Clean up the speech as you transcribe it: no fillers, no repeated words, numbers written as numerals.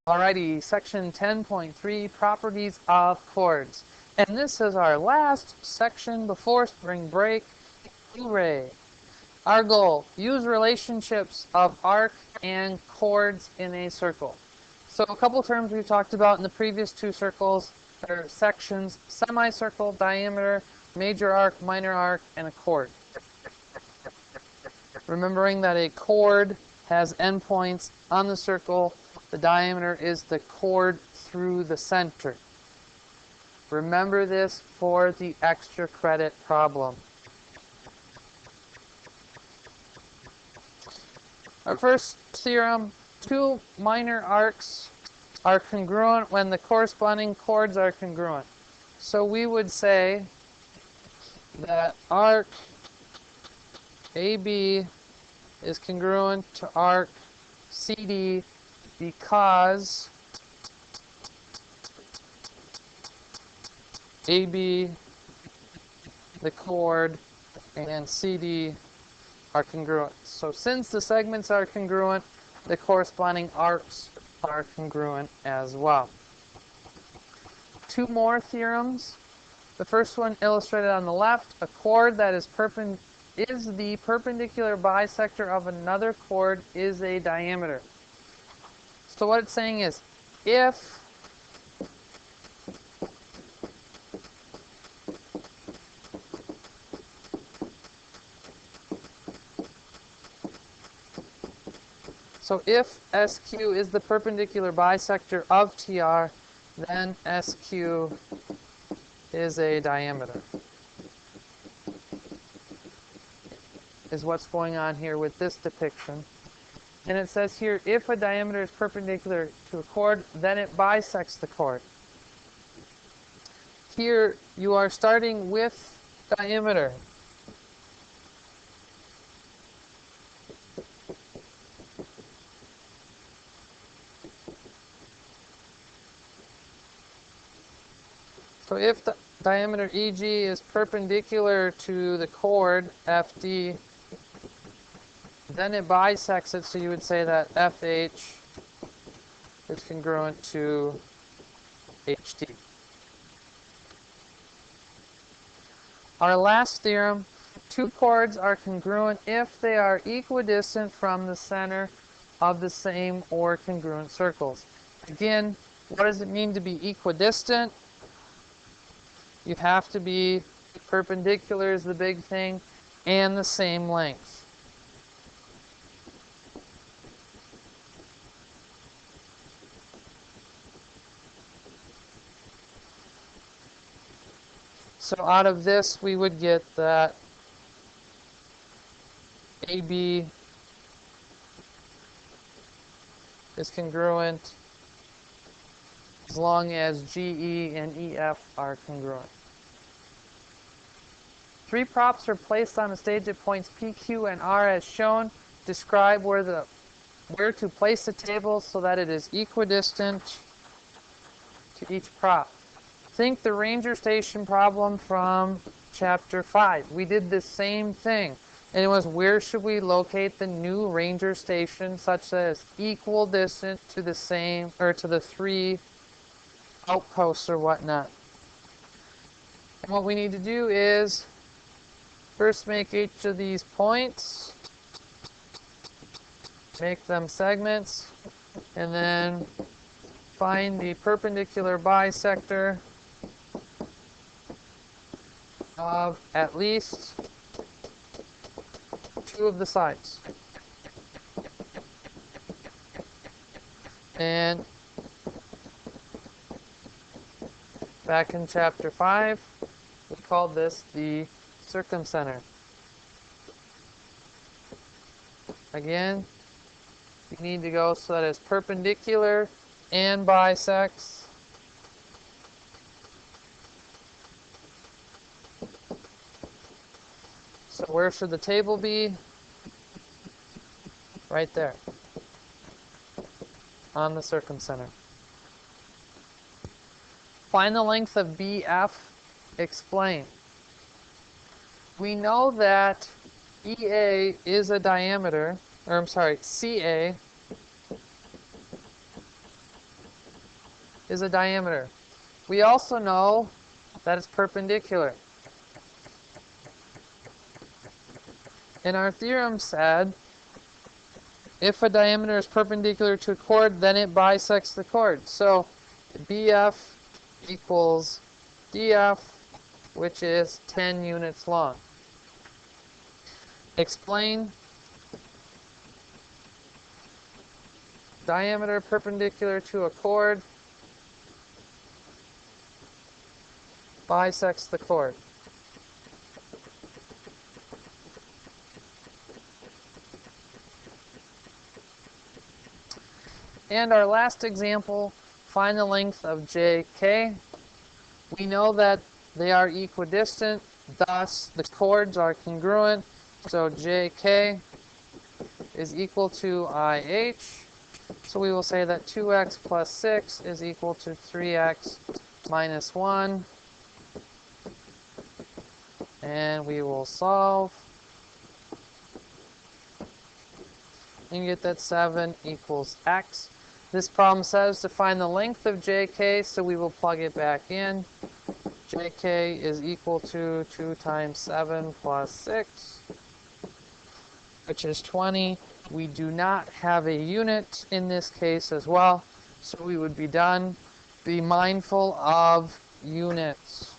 Alrighty, section 10.3, properties of chords. And this is our last section before spring break. Hooray! Our goal, use relationships of arc and chords in a circle. So a couple terms we've talked about in the previous two circles, or sections, semicircle, diameter, major arc, minor arc, and a chord. Remembering that a chord has endpoints on the circle, the diameter is the chord through the center. Remember this for the extra credit problem. Our first theorem, two minor arcs are congruent when the corresponding chords are congruent. So we would say that arc AB is congruent to arc CD because AB, the chord, and CD are congruent. So since the segments are congruent, the corresponding arcs are congruent as well. Two more theorems. The first one illustrated on the left, a chord that is the perpendicular bisector of another chord is a diameter. So what it's saying is, if SQ is the perpendicular bisector of TR, then SQ is a diameter. Is what's going on here with this depiction. And it says here, if a diameter is perpendicular to a chord, then it bisects the chord. Here, you are starting with diameter. So if the diameter EG is perpendicular to the chord FD, then it bisects it, so you would say that FH is congruent to HD. Our last theorem, two chords are congruent if they are equidistant from the center of the same or congruent circles. Again, what does it mean to be equidistant? You have to be perpendicular is the big thing, and the same length. So out of this, we would get that AB is congruent as long as GE and EF are congruent. Three props are placed on a stage at points P, Q, and R as shown. Describe where to place the table so that it is equidistant to each prop. Think the ranger station problem from chapter 5. We did the same thing. And it was, where should we locate the new ranger station such that it's equidistant to the same, or to the three outposts or whatnot. And what we need to do is first make each of these points, make them segments, and then find the perpendicular bisector of at least two of the sides. And back in chapter 5, we called this the circumcenter. Again, you need to go so that it's perpendicular and bisects. So where should the table be? Right there, on the circumcenter. Find the length of BF, explain. We know that EA is a diameter, or I'm sorry, CA is a diameter. We also know that it's perpendicular. And our theorem said, if a diameter is perpendicular to a chord, then it bisects the chord. So BF equals DF, which is 10 units long. Explain. Diameter perpendicular to a chord bisects the chord. And our last example, find the length of JK. We know that they are equidistant, thus the chords are congruent. So JK is equal to IH. So we will say that 2x plus 6 is equal to 3x minus 1. And we will solve. And get that 7 equals x. This problem says to find the length of JK, so we will plug it back in. JK is equal to 2 times 7 plus 6, which is 20. We do not have a unit in this case as well, so we would be done. Be mindful of units.